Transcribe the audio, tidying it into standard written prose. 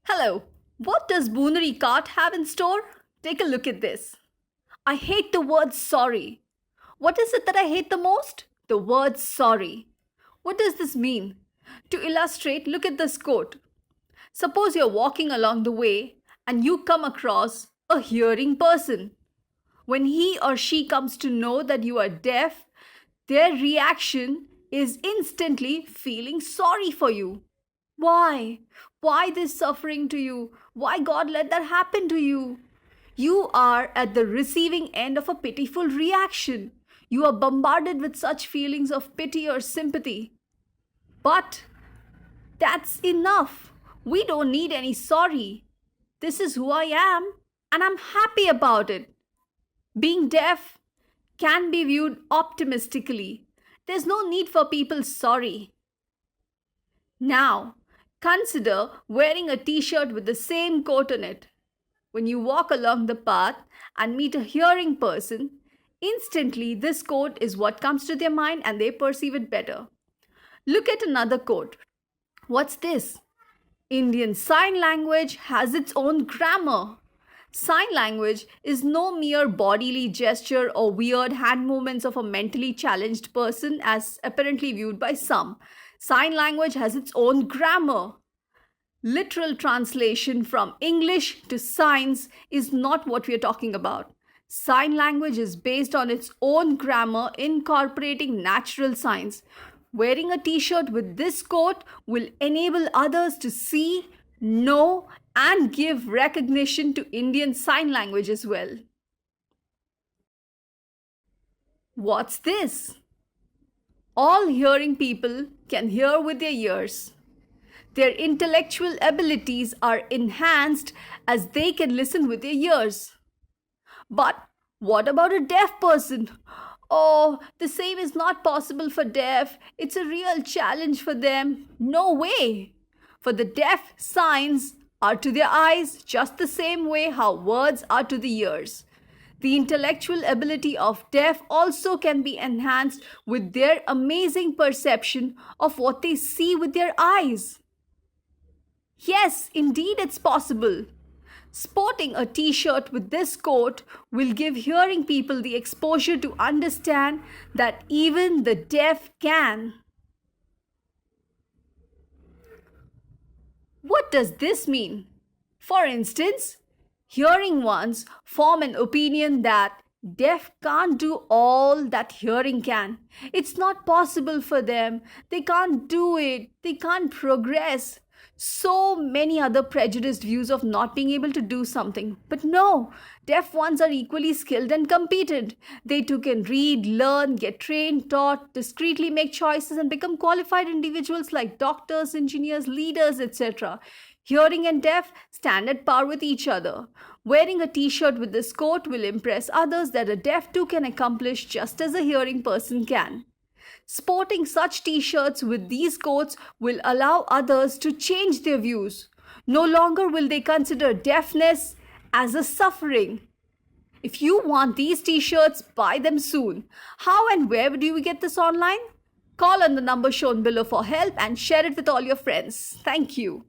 Hello, what does Booneri Cart have in store? Take a look at this. I hate the word sorry. What is it that I hate the most? The word sorry. What does this mean? To illustrate, look at this quote. Suppose you're walking along the way and you come across a hearing person. When he or she comes to know that you are deaf, their reaction is instantly feeling sorry for you. Why? Why this suffering to you? Why God let that happen to you? You are at the receiving end of a pitiful reaction. You are bombarded with such feelings of pity or sympathy. But that's enough. We don't need any sorry. This is who I am, and I'm happy about it. Being deaf can be viewed optimistically. There's no need for people's sorry. Now, consider wearing a t shirt with the same quote on it. When you walk along the path and meet a hearing person, instantly this quote is what comes to their mind and they perceive it better. Look at another quote. What's this? Indian Sign Language has its own grammar. Sign language is no mere bodily gesture or weird hand movements of a mentally challenged person as apparently viewed by some. Sign language has its own grammar. Literal translation from English to signs is not what we are talking about. Sign language is based on its own grammar incorporating natural signs. Wearing a t-shirt with this quote will enable others to see, know, and give recognition to Indian Sign Language as well. What's this? All hearing people can hear with their ears. Their intellectual abilities are enhanced as they can listen with their ears. But what about a deaf person? Oh, the same is not possible for deaf. It's a real challenge for them. No way. For the deaf, signs are to their eyes just the same way how words are to the ears. The intellectual ability of deaf also can be enhanced with their amazing perception of what they see with their eyes. Yes, indeed it's possible. Sporting a t-shirt with this quote will give hearing people the exposure to understand that even the deaf can. What does this mean? For instance, hearing ones form an opinion that deaf can't do all that hearing can. It's not possible for them. They can't do it. They can't progress. So many other prejudiced views of not being able to do something. But no, deaf ones are equally skilled and competent. They too can read, learn, get trained, taught, discreetly make choices and become qualified individuals like doctors, engineers, leaders, etc. Hearing and deaf stand at par with each other. Wearing a t-shirt with this quote will impress others that a deaf too can accomplish just as a hearing person can. Sporting such t-shirts with these quotes will allow others to change their views. No longer will they consider deafness as a suffering. If you want these t-shirts, buy them soon. How and where do you get this online? Call on the number shown below for help and share it with all your friends. Thank you.